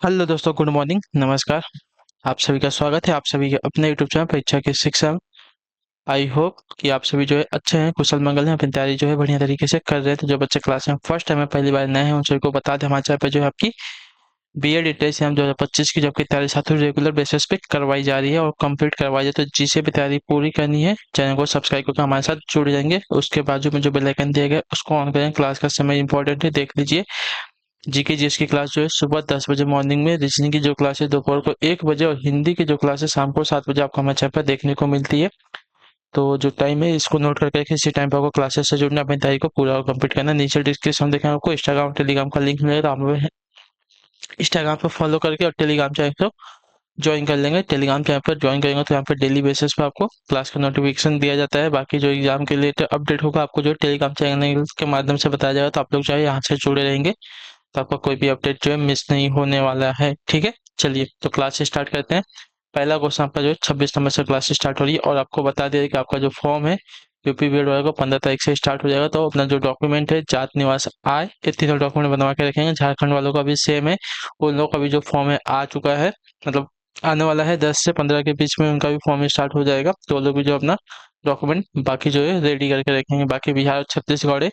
Hello दोस्तों, good morning, नमस्कार। आप सभी का स्वागत है आप सभी के अपने यूट्यूब चैनल परीक्षा की शिक्षा में। आई होप कि आप सभी जो है अच्छे हैं, कुशल मंगल हैं, अपनी तैयारी जो है बढ़िया तरीके से कर रहे हैं। तो जो बच्चे क्लास में फर्स्ट टाइम है, पहली बार नए हैं, उन सभी को बता दें हमारे चैनल पर जो है आपकी बीएड इंट्रेंस एग्जाम 2025 की जो आपकी तैयारी साथों रेगुलर बेसिस पे करवाई जा रही है और कंप्लीट करवाई जाए। तो जिसे भी तैयारी पूरी करनी है, चैनल को सब्सक्राइब करके हमारे साथ जुड़ जाएंगे। उसके बाजू में जो बेल आइकन दिया गया है उसको ऑन करें। क्लास का समय इंपॉर्टेंट है, देख लीजिए। जीके जीएस की क्लास जो है सुबह 10 बजे मॉर्निंग में, रीजनिंग की जो क्लास है दोपहर को 1 बजे और हिंदी की जो क्लास है शाम को 7 बजे आपको हमारे चैनल पर देखने को मिलती है। तो जो टाइम है इसको नोट करके रखें, इसी टाइम पर आपको क्लासेस से जुड़ना, अपनी तैयारी को पूरा कंप्लीट करना। नीचे डिस्क्रिप्शन देखें, आपको इंस्टाग्राम टेलीग्राम का लिंक मिलेगा, तो आप हमें इंस्टाग्राम पर फॉलो करके और टेलीग्राम चैनल को ज्वाइन कर लेंगे। टेलीग्राम चैनल पर ज्वाइन करेंगे तो यहाँ पर डेली बेसिस पर आपको क्लास का नोटिफिकेशन दिया जाता है। बाकी जो एग्जाम के लिए अपडेट होगा आपको जो टेलीग्राम चैनल के माध्यम से बताया जाएगा, तो आप लोग जो है यहाँ से जुड़े रहेंगे, तो आपका कोई भी अपडेट जो है मिस नहीं होने वाला है। ठीक है, चलिए तो क्लास स्टार्ट करते हैं। पहला क्वेश्चन आपका जो है 26 नंबर से क्लास स्टार्ट हो रही है और आपको बता दिया कि आपका जो फॉर्म है यूपी बीएड वाला को 15 तारीख से स्टार्ट हो जाएगा। तो अपना जो डॉक्यूमेंट है, जात निवास आय, ये तीनों डॉक्यूमेंट बनवा के रखेंगे। झारखंड वालों का भी सेम है, उन लोगों का भी जो फॉर्म है आ चुका है, मतलब आने वाला है 10 से 15 के बीच में उनका भी फॉर्म स्टार्ट हो जाएगा। तो वो लोग भी जो अपना डॉक्यूमेंट बाकी जो है रेडी करके रखेंगे। बाकी बिहार और छत्तीसगढ़ है,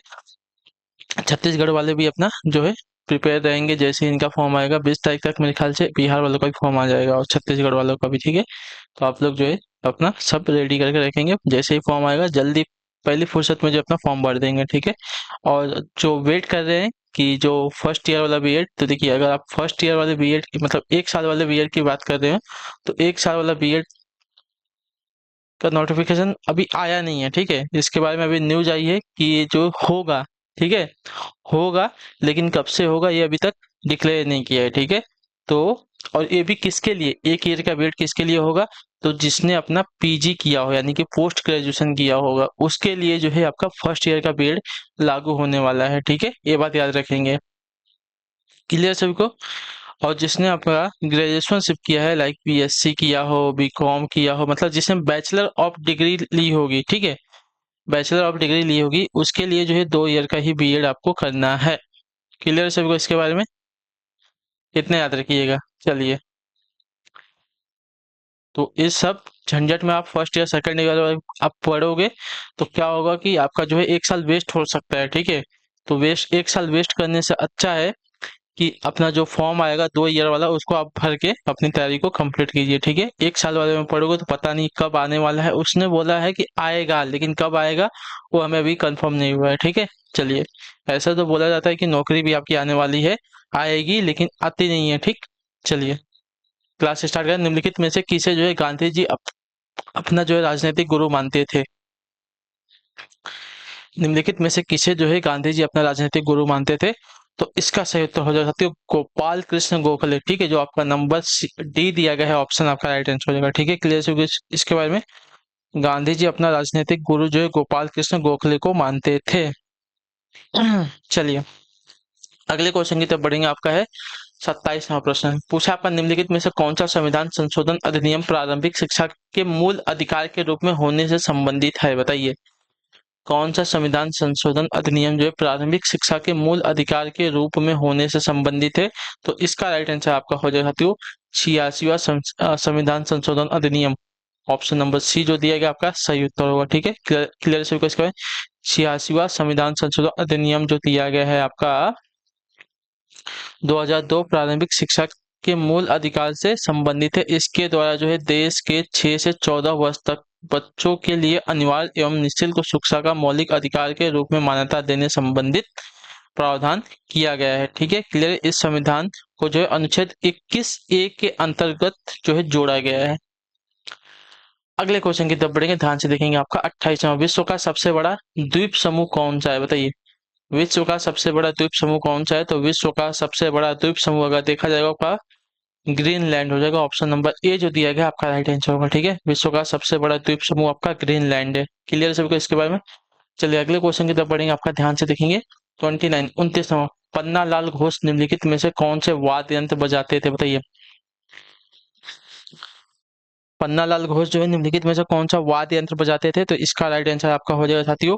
छत्तीसगढ़ वाले भी अपना जो है प्रिपेयर रहेंगे। जैसे ही इनका फॉर्म आएगा 20 तारीख तक, मेरे ख्याल से बिहार वालों का भी फॉर्म आ जाएगा और छत्तीसगढ़ वालों का भी। ठीक है, तो आप लोग जो है अपना सब रेडी करके रखेंगे। जैसे ही फॉर्म आएगा जल्दी पहली फुर्सत में जो अपना फॉर्म भर देंगे। ठीक है, और जो वेट कर रहे हैं कि जो फर्स्ट ईयर वाला बीएड, तो देखिए अगर आप फर्स्ट ईयर वाले बीएड की मतलब 1 साल वाले बीएड की बात कर रहे हैं, तो 1 साल वाला बीएड का नोटिफिकेशन अभी आया नहीं है। ठीक है, इसके बारे में अभी न्यूज आई है कि ये जो होगा, ठीक है, होगा, लेकिन कब से होगा ये अभी तक डिक्लेयर नहीं किया है। ठीक है, तो और ये भी किसके लिए, 1 ईयर का बीएड किसके लिए होगा, तो जिसने अपना पीजी किया हो यानी कि पोस्ट ग्रेजुएशन किया होगा, उसके लिए जो है आपका फर्स्ट ईयर का बीएड लागू होने वाला है। ठीक है, ये बात याद रखेंगे। क्लियर सभी को। और जिसने अपना ग्रेजुएशनशिप किया है, लाइक बीएससी किया हो, बीकॉम किया हो, मतलब जिसने बैचलर ऑफ डिग्री ली होगी, ठीक है, बैचलर ऑफ डिग्री ली होगी, उसके लिए जो है 2 ईयर का ही बीएड आपको करना है। क्लियर सभी को इसके बारे में, इतना याद रखिएगा। चलिए, तो इस सब झंझट में आप फर्स्ट ईयर सेकंड ईयर आप पढ़ोगे तो क्या होगा कि आपका जो है 1 साल वेस्ट हो सकता है। ठीक है, तो वेस्ट 1 साल वेस्ट करने से अच्छा है कि अपना जो फॉर्म आएगा 2 ईयर वाला उसको आप भर के अपनी तैयारी को कंप्लीट कीजिए। ठीक है, 1 साल वाले में पढ़ोगे तो पता नहीं कब आने वाला है। उसने बोला है कि आएगा, लेकिन कब आएगा वो हमें अभी कंफर्म नहीं हुआ है। ठीक है, चलिए, ऐसा तो बोला जाता है कि नौकरी भी आपकी आने वाली है, आएगी, लेकिन आती नहीं है। ठीक, चलिए क्लास स्टार्ट करें। निम्नलिखित में से किसे जो है गांधी जी अपना जो है राजनीतिक गुरु मानते थे। निम्नलिखित में से किसे जो है गांधी जी अपना राजनीतिक गुरु मानते थे, तो इसका सही उत्तर हो जाएगा साथियों गोपाल कृष्ण गोखले। ठीक है, जो आपका नंबर डी दिया गया है ऑप्शन आपका राइट आंसर हो जाएगा। ठीक है, क्लियर हो गया इसके बारे में। गांधी जी अपना राजनीतिक गुरु जो है गोपाल कृष्ण गोखले को मानते थे। चलिए अगले क्वेश्चन की तरफ बढ़ेंगे। आपका है 27वां प्रश्न है। पूछा आपका निम्नलिखित में से कौन सा संविधान संशोधन अधिनियम प्रारंभिक शिक्षा के मूल अधिकार के रूप में होने से संबंधित है, बताइए। कौन सा संविधान संशोधन अधिनियम जो है प्रारंभिक शिक्षा के मूल अधिकार के रूप में होने से संबंधित है, तो इसका राइट आंसर आपका हो जाएगा साथियों 86वां संविधान संशोधन अधिनियम। ऑप्शन नंबर सी जो दिया गया आपका सही उत्तर होगा। ठीक है, क्लियर क्लियर सभी को इसका। 86वां संविधान संशोधन अधिनियम जो दिया गया है आपका 2002 प्रारंभिक शिक्षा के मूल अधिकार से संबंधित है। इसके द्वारा जो है देश के 6 से 14 वर्ष तक बच्चों के लिए अनिवार्य एवं निःशुल्क शिक्षा का मौलिक अधिकार के रूप में मान्यता देने संबंधित प्रावधान किया गया है। ठीक है, क्लियर। इस संविधान को जो है अनुच्छेद 21A के अंतर्गत जो है जोड़ा गया है। अगले क्वेश्चन की तरफ बढ़ेंगे, ध्यान से देखेंगे। आपका 28वां, विश्व का सबसे बड़ा द्वीप समूह कौन सा है, बताइए। विश्व का सबसे बड़ा द्वीप समूह कौन सा है, तो विश्व का सबसे बड़ा द्वीप समूह अगर देखा जाएगा आपका ग्रीनलैंड हो जाएगा। ऑप्शन नंबर ए जो दिया गया आपका राइट आंसर होगा। ठीक है, विश्व का सबसे बड़ा द्वीप समूह आपका ग्रीनलैंड है। क्लियर सभी को इसके बारे में। चलिए अगले क्वेश्चन की तरफ बढ़ेंगे। आपका ध्यान से देखेंगे 29 पन्ना लाल घोष निम्नलिखित में से कौन से वाद्य यंत्र बजाते थे, बताइए। पन्ना लाल घोष जो है निम्नलिखित में से कौन सा वाद्य यंत्र बजाते थे, तो इसका राइट आंसर आपका हो जाएगा साथियों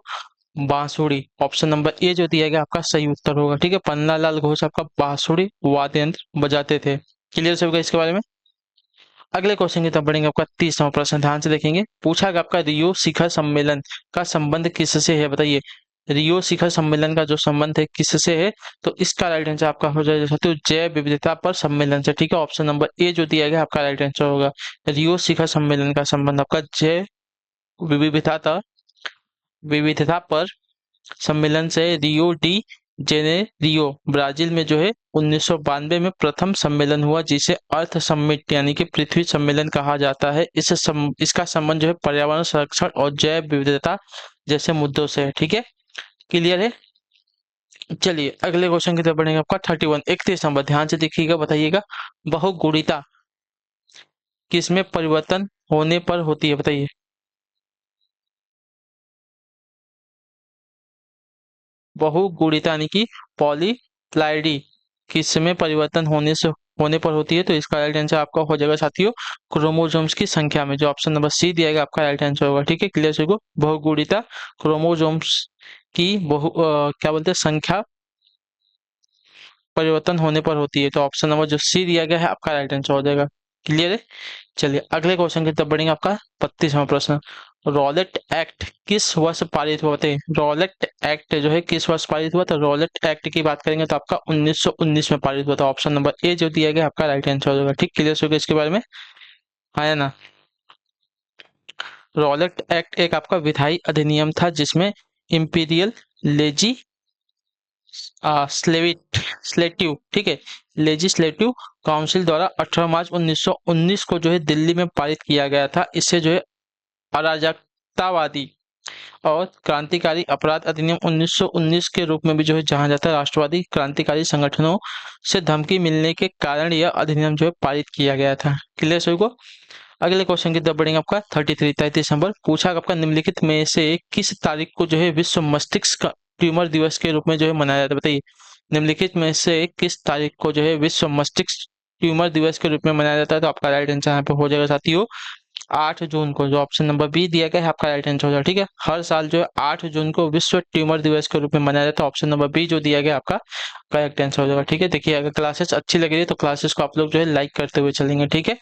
बांसुरी। ऑप्शन नंबर ए जो दिया गया आपका सही उत्तर होगा। ठीक है, पन्ना लाल घोष आपका बांसुरी वाद्य यंत्र बजाते थे। क्लियर सभी इसके बारे में। अगले क्वेश्चन की तरफ बढ़ेंगे। आपका 30वां प्रश्न ध्यान से देखेंगे। पूछा गया आपका रियो शिखर सम्मेलन का संबंध किससे है, बताइए। रियो शिखर सम्मेलन का जो संबंध है किससे है, तो इसका राइट आंसर आपका हो जाएगा तो जैव विविधता पर सम्मेलन से। ठीक है, ऑप्शन नंबर ए जो दिया गया आपका राइट आंसर होगा। रियो शिखर सम्मेलन का संबंध आपका जैव विविधता विविधता पर सम्मेलन से। रियो डी जेनेरियो ब्राजील में जो है 1992 में प्रथम सम्मेलन हुआ, जिसे अर्थ समिट यानी कि पृथ्वी सम्मेलन कहा जाता है। इसका संबंध जो है पर्यावरण संरक्षण और जैव विविधता जैसे मुद्दों से है। ठीक है, क्लियर है। चलिए अगले क्वेश्चन की तरफ बढ़ेंगे। आपका 31 31 नंबर ध्यान से देखिएगा, बताइएगा। बहुगुणिता किसमें परिवर्तन होने पर होती है, बताइए। बहुगुणिता यानी कि पॉलीप्लाइडी किसमें परिवर्तन होने पर होती है, तो इसका राइट आंसर आपका हो जाएगा साथियों क्रोमोसोम्स की संख्या में। जो ऑप्शन नंबर सी दिया गया आपका राइट आंसर होगा। ठीक है, क्लियर सभी को। बहुगुणिता क्रोमोसोम्स की क्या बोलते हैं संख्या परिवर्तन होने पर होती है, तो ऑप्शन नंबर जो सी दिया गया है आपका राइट आंसर हो जाएगा। क्लियर है। चलिए अगले क्वेश्चन की तरफ बढ़ेंगे। आपका 32वां प्रश्न। रॉलेट एक्ट किस वर्ष पारित हुआ, बताइए। रॉलेट एक्ट जो है किस वर्ष पारित हुआ, तो रॉलेट एक्ट की बात करेंगे तो आपका 1919 में पारित हुआ था। ऑप्शन नंबर ए जो दिया गया आपका राइट आंसर हो जाएगा। ठीक, क्लियर हो गया इसके बारे में, आया ना। रॉलेट एक्ट एक आपका विधायी अधिनियम था जिसमें इंपीरियल लेजी स्लेटिव, ठीक है, लेजिस्लेटिव काउंसिल द्वारा 18 मार्च 1919 को जो है दिल्ली में पारित किया गया था। इससे जो है अराजकतावादी और क्रांतिकारी अपराध अधिनियम 1919 के रूप में भी जो है जाना जाता है। राष्ट्रवादी क्रांतिकारी संगठनों से धमकी मिलने के कारण यह अधिनियम जो है पारित किया गया था। क्लियर सभी को। अगले क्वेश्चन की तरफ बढ़ेंगे। आपका 33 नंबर पूछा आपका निम्नलिखित में से किस तारीख को जो है विश्व मस्तिष्क ट्यूमर दिवस के रूप में जो है मनाया जाता है, बताइए। निम्नलिखित में से किस तारीख को जो है विश्व मस्तिष्क ट्यूमर दिवस के रूप में मनाया जाता है, तो आपका राइट आंसर यहाँ पे हो जाएगा साथियों 8 जून को। जो ऑप्शन नंबर बी दिया गया है आपका राइट आंसर हो जाएगा। ठीक है, हर साल जो है 8 जून को विश्व ट्यूमर दिवस के रूप में मनाया जाता है। ऑप्शन नंबर बी जो दिया गया आपका करेक्ट आंसर हो जाएगा। ठीक है, देखिए अगर क्लासेस अच्छी लग रही है तो क्लासेस को आप लोग जो है लाइक करते हुए चलेंगे। ठीक है,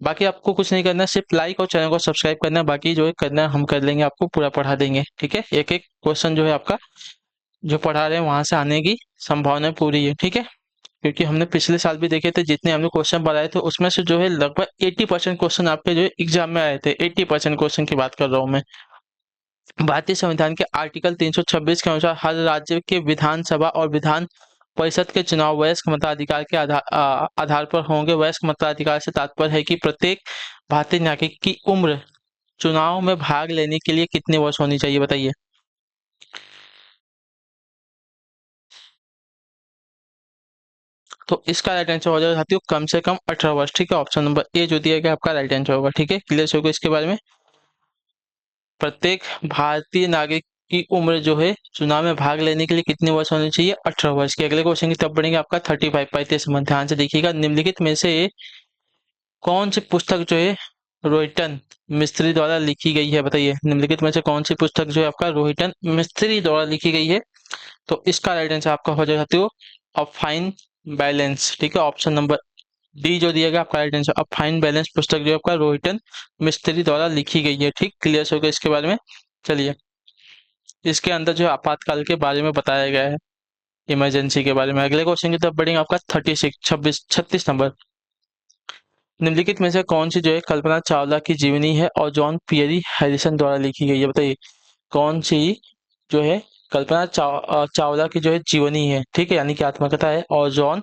बाकी आपको कुछ नहीं करना है, सिर्फ लाइक और चैनल को सब्सक्राइब करना है। बाकी जो है करना है हम कर लेंगे, आपको पूरा पढ़ा देंगे। ठीक है, एक एक क्वेश्चन जो है आपका जो पढ़ा रहे हैं वहां से आने की संभावना पूरी है। ठीक है, क्योंकि हमने पिछले साल भी देखे थे जितने हमने क्वेश्चन पढ़ाए थे उसमें से जो है लगभग 80% क्वेश्चन आपके जो है एग्जाम में आए थे। 80% क्वेश्चन की बात कर रहा हूँ मैं। भारतीय संविधान के आर्टिकल 326 के अनुसार हर राज्य के विधानसभा और विधान परिषद के चुनाव वयस्क मताधिकार के आधार पर होंगे। वयस्क मताधिकार से तात्पर्य है कि प्रत्येक भारतीय नागरिक की उम्र चुनाव में भाग लेने के लिए कितने वर्ष होनी चाहिए, बताइए। तो इसका राइट आंसर हो जाएगा साथियों कम से कम 18 वर्ष। ठीक है, ऑप्शन नंबर ए जो दिया गया आपका राइट आंसर होगा। ठीक है, क्लियर होगा इसके बारे में। प्रत्येक भारतीय नागरिक की उम्र जो है चुनाव में भाग लेने के लिए कितने वर्ष होने चाहिए, 18 वर्ष के। अगले क्वेश्चन की तरफ बढ़ेंगे। आपका 35 35 ध्यान से देखिएगा। निम्नलिखित में से कौन सी पुस्तक जो है रोहितन मिस्त्री द्वारा लिखी गई है, बताइए। निम्नलिखित में से कौन सी पुस्तक जो है आपका रोहितन मिस्त्री द्वारा लिखी गई है, तो इसका राइट आंसर आपका हो जाएगा साथियों अ फाइन बैलेंस। ठीक है, ऑप्शन नंबर डी जो दिया गया आपका right answer. A fine balance पुस्तक जो है आपका रोहितन मिस्त्री द्वारा लिखी गई है। ठीक, क्लियर हो गया इसके बारे में। चलिए इसके अंदर जो है आपातकाल के बारे में बताया गया है, इमरजेंसी के बारे में। अगले क्वेश्चन की तरफ बढ़ेंगे। आपका 36 नंबर। निम्नलिखित में से कौन सी जो है कल्पना चावला की जीवनी है और जॉन पियरी हैरिसन द्वारा लिखी गई है, बताइए। कौन सी जो है कल्पना चावला की जो है जीवनी है, ठीक है, यानी कि आत्मकथा है, और जॉन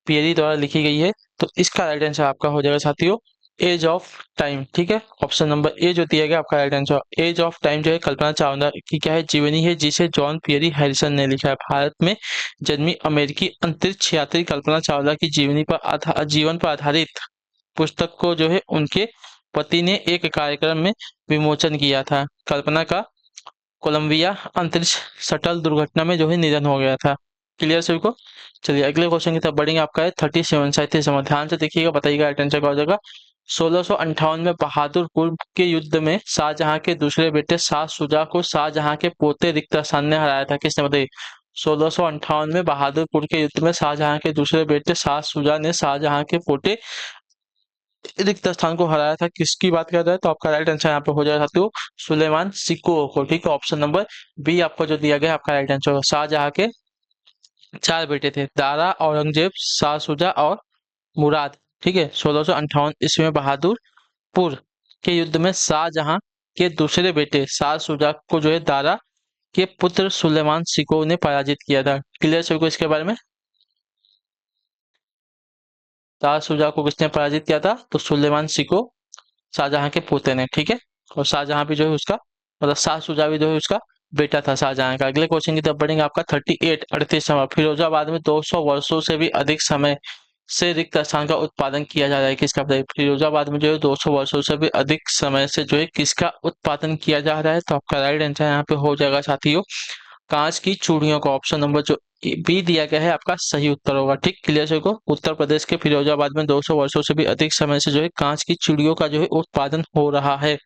पियरी द्वारा लिखी गई है, तो इसका राइट आंसर आपका हो जाएगा साथियों एज ऑफ टाइम। ठीक है, ऑप्शन नंबर ए जो दिया गया आपका right answer. Age of time जो है कल्पना चावला की क्या है जीवनी है, जिसे जॉन पियरी हैरिसन ने लिखा है। भारत में जन्मी अमेरिकी अंतरिक्ष यात्री कल्पना चावला की जीवन पर आधारित पुस्तक को जो है उनके पति ने एक कार्यक्रम में विमोचन किया था। कल्पना का कोलंबिया अंतरिक्ष शटल दुर्घटना में जो है निधन हो गया था। क्लियर सभी को। चलिए अगले क्वेश्चन की तरफ बढ़ेंगे। आपका है 37 ध्यान से देखिएगा, बताइएगा राइट आंसर क्या हो जाएगा। 1658 में बहादुरपुर के युद्ध में शाहजहां के दूसरे बेटे शाह शुजा को शाहजहां के पोते रिक्त हसन ने हराया था। किसने, बताइए। 1658 में बहादुरपुर के युद्ध में शाहजहां के दूसरे बेटे शाह शुजा ने शाहजहां के पोते रिक्त स्थान को हराया था। किसकी बात कर रहा है? तो आपका राइट आंसर यहाँ पे हो जाएगा साथियों सुलेमान सिक्को को। ठीक है, ऑप्शन नंबर बी आपको जो दिया गया आपका राइट आंसर होगा। शाहजहां के 4 बेटे थे, दारा, औरंगजेब, शाह शुजा और मुराद। ठीक है, 1658 ईस्वी में बहादुरपुर के युद्ध में शाहजहां के दूसरे बेटे शाह शुजा को जो है दारा के पुत्र सुलेमान सिको ने पराजित किया था। क्लियर सभी को इसके बारे में? शाह शुजा को किसने पराजित किया था? तो सुलेमान सिको, शाहजहां के पोते ने। ठीक है, और शाहजहां भी जो है उसका मतलब शाह शुजा भी जो है उसका बेटा था शाहजहां का। अगले क्वेश्चन की तरफ बढ़ेंगे। आपका 38 नंबर, फिरोजाबाद में 200 वर्षों से भी अधिक समय से रिक्त स्थान का उत्पादन किया जा रहा है, किसका बताइए? फिरोजाबाद में जो है 200 वर्षों से भी अधिक समय से जो है किसका उत्पादन किया जा रहा है? तो आपका राइट आंसर यहाँ पे हो जाएगा साथियों कांच की चूड़ियों का। ऑप्शन नंबर जो बी दिया गया है आपका सही उत्तर होगा। ठीक, क्लियर सभी को? उत्तर प्रदेश के फिरोजाबाद में 200 वर्षों से भी अधिक समय से जो है कांच की चूड़ियों का जो है उत्पादन हो रहा है।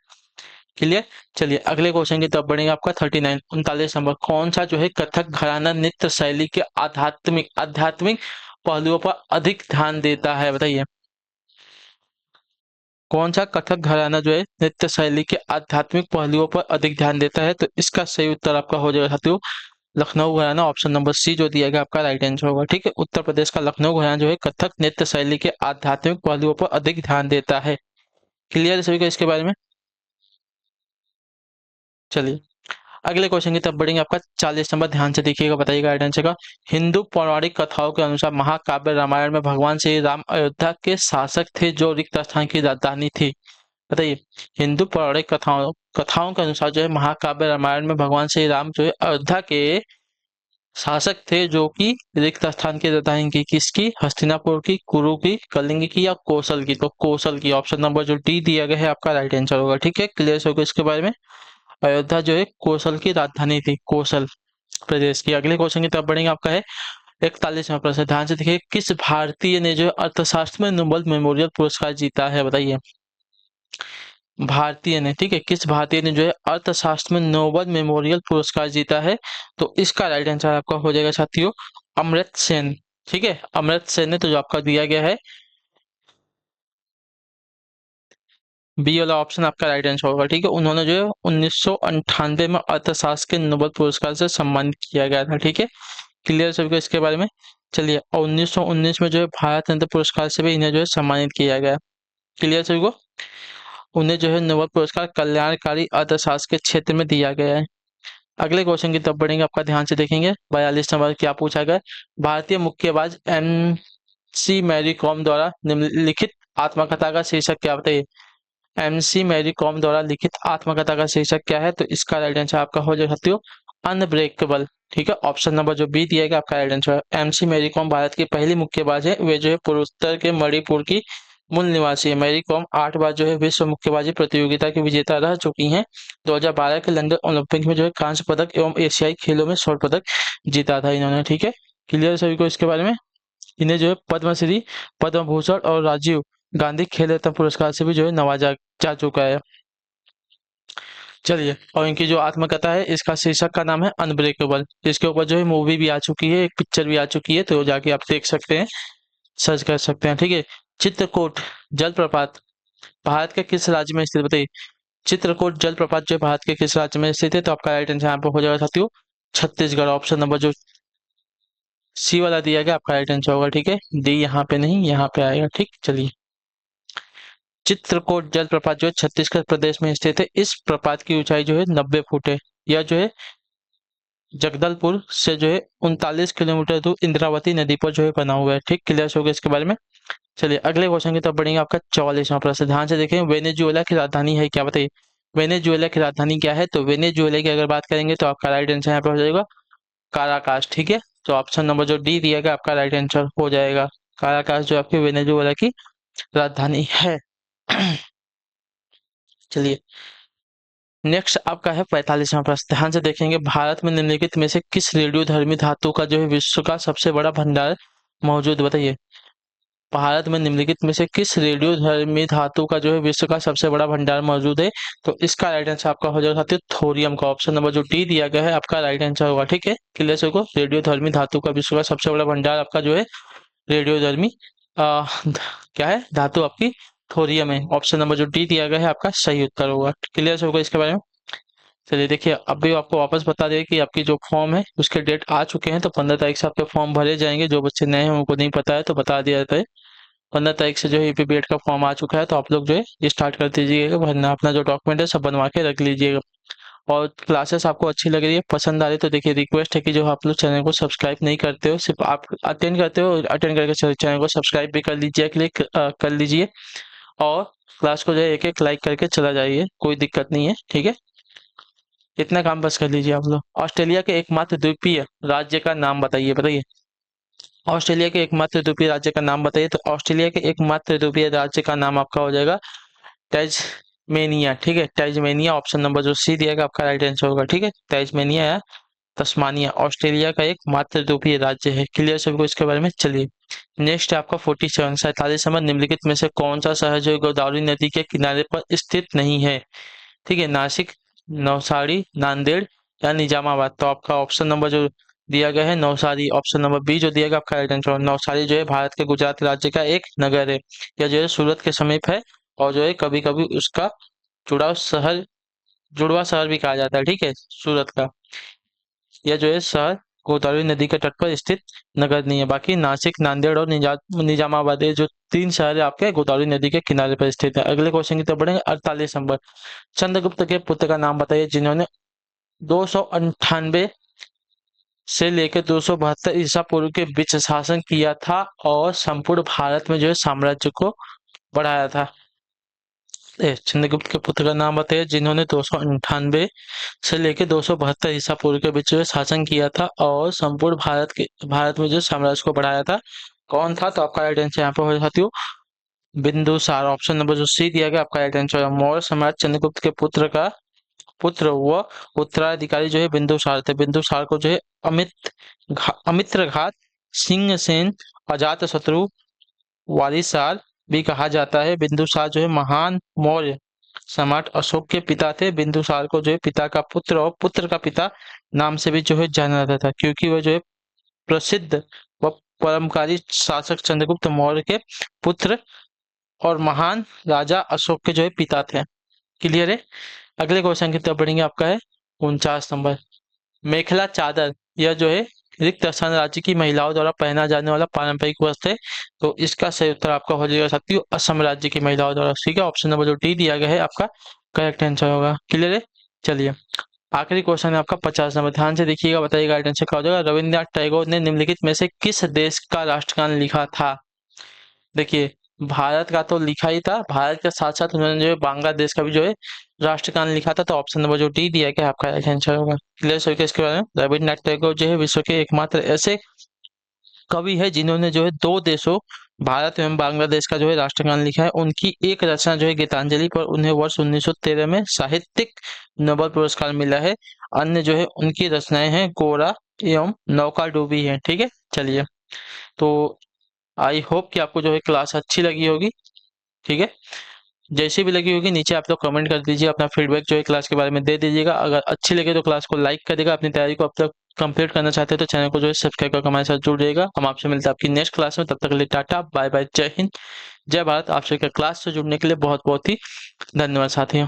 क्लियर? चलिए अगले क्वेश्चन की तरफ बढ़ेंगे। आपका 39 नंबर, कौन सा जो है कथक घराना नृत्य शैली के आध्यात्मिक आध्यात्मिक पहलुओं पर अधिक ध्यान देता है? बताइए कौन सा कथक घराना जो है नृत्य शैली के आध्यात्मिक पहलुओं पर अधिक ध्यान देता है? तो इसका सही उत्तर आपका हो जाएगा साथियों लखनऊ घराना। ऑप्शन नंबर सी जो दिया गया आपका राइट आंसर होगा। ठीक है, उत्तर प्रदेश का लखनऊ घराना जो है कथक नृत्य शैली के आध्यात्मिक पहलुओं पर अधिक ध्यान देता है। क्लियर है सभी को इसके बारे में? चलिए अगले क्वेश्चन की तरफ बढ़ेंगे। आपका 40 नंबर, ध्यान से देखिएगा, बताइएगा राइट आंसर का। हिंदू पौराणिक कथाओं के अनुसार महाकाव्य रामायण में भगवान श्री राम अयोध्या के शासक थे जो रिक्त स्थान की राजधानी थी। बताइए हिंदू पौराणिक कथाओं कथाओं के अनुसार जो है महाकाव्य रामायण में भगवान श्री राम जो है अयोध्या के शासक थे जो कि रिक्त स्थान की राजधानी की किसकी? हस्तिनापुर की, कुरु की, कलिंग की या कौशल की? तो कौशल की। ऑप्शन नंबर जो डी दिया गया है आपका राइट आंसर होगा। ठीक है, क्लियर होगा इसके बारे में? अयोध्या जो है कौशल की राजधानी थी, कौशल प्रदेश की। अगले क्वेश्चन की तरफ बढ़ेंगे। आपका है 41वां प्रश्न, ध्यान से देखिए, किस भारतीय ने जो है अर्थशास्त्र में नोबेल मेमोरियल पुरस्कार जीता है? बताइए भारतीय ने। ठीक है, किस भारतीय ने जो है अर्थशास्त्र में नोबेल मेमोरियल पुरस्कार जीता है? तो इसका राइट आंसर आपका हो जाएगा साथियों अमर्त्य सेन। ठीक है, अमर्त्य सेन ने तो जो आपका दिया गया है बी वाला ऑप्शन आपका राइट आंसर होगा। ठीक है, उन्होंने जो है 1998 में अर्थशास्त्र के नोबेल पुरस्कार से सम्मानित किया गया था। ठीक है, क्लियर सभी को इसके बारे में? चलिए 1919 में जो है भारत रत्न पुरस्कार से भी इन्हें जो है सम्मानित किया गया। क्लियर सभी को? उन्हें जो है नोबेल पुरस्कार कल्याणकारी अर्थशास्त्र के क्षेत्र में दिया गया है। अगले क्वेश्चन की तरफ बढ़ेंगे। आपका ध्यान से देखेंगे 42 नंबर, क्या पूछा गया? भारतीय मुक्केबाज एम सी मैरी कॉम द्वारा निम्नलिखित आत्मकथा का शीर्षक क्या? बताइए एमसी मैरी कॉम द्वारा लिखित आत्मकथा का शीर्षक क्या है? तो इसका राइट आंसर आपका हो जाएगा साथियों अनब्रेकेबल। ठीक है, ऑप्शन नंबर जो बी दिया गया आपका राइट आंसर है। एमसी मैरी कॉम भारत की पहली मुक्केबाज है। वे जो है पूर्वोत्तर के मणिपुर की मूल निवासी है। मैरी कॉम 8 बार जो है विश्व मुक्केबाजी प्रतियोगिता की विजेता रह चुकी हैं। 2012 के लंदन ओलंपिक में जो है कांस्य पदक एवं एशियाई खेलों में स्वर्ण पदक जीता था इन्होंने। ठीक है, क्लियर सभी को इसके बारे में? इन्हें जो है पद्मश्री, पद्म भूषण और राजीव गांधी खेल रत्न पुरस्कार से भी जो है नवाजा जा चुका है। चलिए, और इनकी जो आत्मकथा है इसका शीर्षक का नाम है अनब्रेकेबल। इसके ऊपर जो है मूवी भी आ चुकी है, एक पिक्चर भी आ चुकी है, तो जाके आप देख सकते हैं, सर्च कर सकते हैं। ठीक है, चित्रकूट जलप्रपात भारत के किस राज्य में स्थित? बताइए चित्रकूट जलप्रपात जो है भारत के किस राज्य में स्थित है? तो आपका राइट आंसर यहाँ पे हो जाएगा साथियों छत्तीसगढ़। ऑप्शन नंबर जो सी वाला दिया गया आपका राइट आंसर होगा। ठीक है, डी यहाँ पे नहीं, यहाँ पे आएगा। ठीक, चलिए चित्रकूट जलप्रपात जो है छत्तीसगढ़ प्रदेश में स्थित है। इस प्रपात की ऊंचाई जो है 90 फुट है। यह जो है जगदलपुर से जो है 39 किलोमीटर दूर इंद्रावती नदी पर जो है बना हुआ है। ठीक, क्लियर हो गया इसके बारे में? चलिए अगले क्वेश्चन की तरफ बढ़ेंगे। आपका 44वां प्रश्न, ध्यान से देखें, वेनेजुएला की राजधानी है क्या? बताइए वेनेजुएला की राजधानी क्या है? तो वेनेजुएला की अगर बात करेंगे तो आपका राइट आंसर यहाँ पे हो जाएगा काराकास। ठीक है, तो ऑप्शन नंबर जो डी दिया गया आपका राइट आंसर हो जाएगा काराकास जो आपकी वेनेजुएला की राजधानी है। चलिए नेक्स्ट आपका है 45वां प्रश्न, ध्यान से देखेंगे, भारत में निम्नलिखित में से किस रेडियोधर्मी धातु का जो है विश्व का सबसे बड़ा भंडार मौजूद? बताइए भारत में निम्नलिखित में से किस रेडियोधर्मी धातु का जो है विश्व का सबसे बड़ा भंडार मौजूद है? तो इसका राइट आंसर आपका हो जाएगा साथियों थोरियम का। ऑप्शन नंबर जो डी दिया गया है आपका राइट आंसर होगा। ठीक है, क्लियर से को रेडियोधर्मी धातु का विश्व का सबसे बड़ा भंडार आपका जो है रेडियोधर्मी क्या है धातु आपकी थोरियम है। ऑप्शन नंबर जो डी दिया गया है आपका सही उत्तर होगा। क्लियर से होगा इसके बारे में। चलिए देखिए, अभी आपको वापस बता दें कि आपकी जो फॉर्म है उसके डेट आ चुके हैं, तो 15 तारीख से आपके फॉर्म भरे जाएंगे। जो बच्चे नए हैं उनको नहीं पता है तो बता दिया जाता है, 15 तारीख से जो है यूपीबीएड का फॉर्म आ चुका है, तो आप लोग जो है ये स्टार्ट कर दीजिएगा भरना। अपना जो डॉक्यूमेंट है सब बनवा के रख लीजिएगा। और क्लासेस आपको अच्छी लग रही है, पसंद आ रही है, तो देखिए रिक्वेस्ट है कि जो आप लोग चैनल को सब्सक्राइब नहीं करते हो, सिर्फ आप अटेंड करते हो, अटेंड करके चैनल को सब्सक्राइब भी कर लीजिए, क्लिक कर लीजिए और क्लास को जो है एक एक लाइक करके चला जाइए, कोई दिक्कत नहीं है। ठीक है, इतना काम बस कर लीजिए आप लोग। ऑस्ट्रेलिया के एकमात्र द्वीपीय राज्य का नाम बताइए, बताइए ऑस्ट्रेलिया के एकमात्र द्वीपीय राज्य का नाम बताइए। तो ऑस्ट्रेलिया के एकमात्र द्वीपीय राज्य का नाम आपका हो जाएगा टैज़मेनिया। ठीक है, टैज़मेनिया। ऑप्शन नंबर जो सी दिया गया आपका राइट आंसर होगा। ठीक है, टैज़मेनिया या तस्मानिया ऑस्ट्रेलिया का एक मात्र द्वीपीय राज्य है। क्लियर सभी को इसके बारे में। चलिए नेक्स्ट है आपका 47 47 नंबर, निम्नलिखित में से कौन सा शहर जो गोदावरी नदी के किनारे पर स्थित नहीं है? ठीक है, नासिक, नवसारी, नांदेड़ या निजामाबाद। तो आपका ऑप्शन नंबर जो दिया गया है नवसारी। ऑप्शन नंबर बी जो दिया गया आपका राइट आंसर। नवसारी जो है भारत के गुजरात राज्य का एक नगर है, यह जो है सूरत के समीप है और जो है कभी कभी उसका जुड़ाव शहर जुड़वा शहर भी कहा जाता है। ठीक है, सूरत का यह जो है शहर गोदावरी नदी के तट पर स्थित नगर नहीं है। बाकी नासिक, नांदेड़ और निजामाबाद ये जो तीन शहर है आपके गोदावरी नदी के किनारे पर स्थित है। अगले क्वेश्चन की तरफ बढ़ेंगे। 48 नंबर, चंद्रगुप्त के पुत्र का नाम बताइए जिन्होंने 298 से लेकर 272 ईसा पूर्व के बीच शासन किया था और संपूर्ण भारत में जो है साम्राज्य को बढ़ाया था। चंद्रगुप्त के पुत्र का नाम बताइए जिन्होंने 298 से लेकर 272 ईसा पूर्व के बीच में शासन किया था और संपूर्ण भारत में जो साम्राज्य को बढ़ाया था, कौन था? तो आपका राइट आंसर यहाँ पर हो जाती हो बिंदुसार। ऑप्शन नंबर जो सी दिया गया आपका राइट आंसर। मौर्य सम्राट चंद्रगुप्त के पुत्र व उत्तराधिकारी जो है बिंदुसार थे। बिंदुसार को जो है अमित्रघात, सिंहसेन, अजातशत्रु, वारिसार भी कहा जाता है। बिंदुसार जो है महान मौर्य सम्राट अशोक के पिता थे। बिंदुसार को जो है पिता का पुत्र और पुत्र का पिता नाम से भी जो है जाना जाता था, क्योंकि वह जो है प्रसिद्ध व परमकारी शासक चंद्रगुप्त मौर्य के पुत्र और महान राजा अशोक के जो है पिता थे। क्लियर है। अगले क्वेश्चन की तरफ बढ़ेंगे। आपका है 49 नंबर, मेखला चादर यह जो है रिक्त स्थान राज्य की महिलाओं द्वारा पहना जाने वाला पारंपरिक वस्त्र है। तो इसका सही उत्तर आपका हो जाएगा साथियों असम राज्य की महिलाओं द्वारा। ठीक है, ऑप्शन नंबर जो डी दिया गया है आपका करेक्ट आंसर होगा। क्लियर है। चलिए आखिरी क्वेश्चन है आपका 50 नंबर, ध्यान से देखिएगा, बताइएगा राइट आंसर क्या हो जाएगा। रविन्द्रनाथ टैगोर ने निम्नलिखित में से किस देश का राष्ट्रगान लिखा था? देखिए भारत का तो लिखा ही था, भारत के साथ साथ उन्होंने जो है बांग्लादेश का भी जो है राष्ट्रगान लिखा था। तो ऑप्शन नंबर जो डी दिया गया आपका राइट आंसर होगा। क्लियर सो इसके बारे में। रविन्द्रनाथ टैगोर जो है विश्व के एकमात्र ऐसे कवि है जिन्होंने जो है दो देशों भारत एवं बांग्लादेश का जो है राष्ट्रगान लिखा है। उनकी एक रचना जो है गीतांजलि पर उन्हें वर्ष 1913 में साहित्यिक नोबेल पुरस्कार मिला है। अन्य जो है उनकी रचनाएं हैं गोरा एवं नौका डूबी है। ठीक है, चलिए तो आई होप कि आपको जो है क्लास अच्छी लगी होगी। ठीक है, जैसी भी लगी होगी नीचे आप लोग कमेंट कर दीजिए, अपना फीडबैक जो है क्लास के बारे में दे दीजिएगा। अगर अच्छी लगे तो क्लास को लाइक कर देगा। अपनी तैयारी को अब तक कंप्लीट करना चाहते हैं तो चैनल को जो है सब्सक्राइब कर हमारे साथ जुड़ जाएगा। हम आपसे मिलते हैं आपकी नेक्स्ट क्लास में, तब तक के लिए टाटा बाय बाय, जय हिंद जय भारत। आपसे क्लास से जुड़ने के लिए बहुत बहुत ही धन्यवाद साथियों।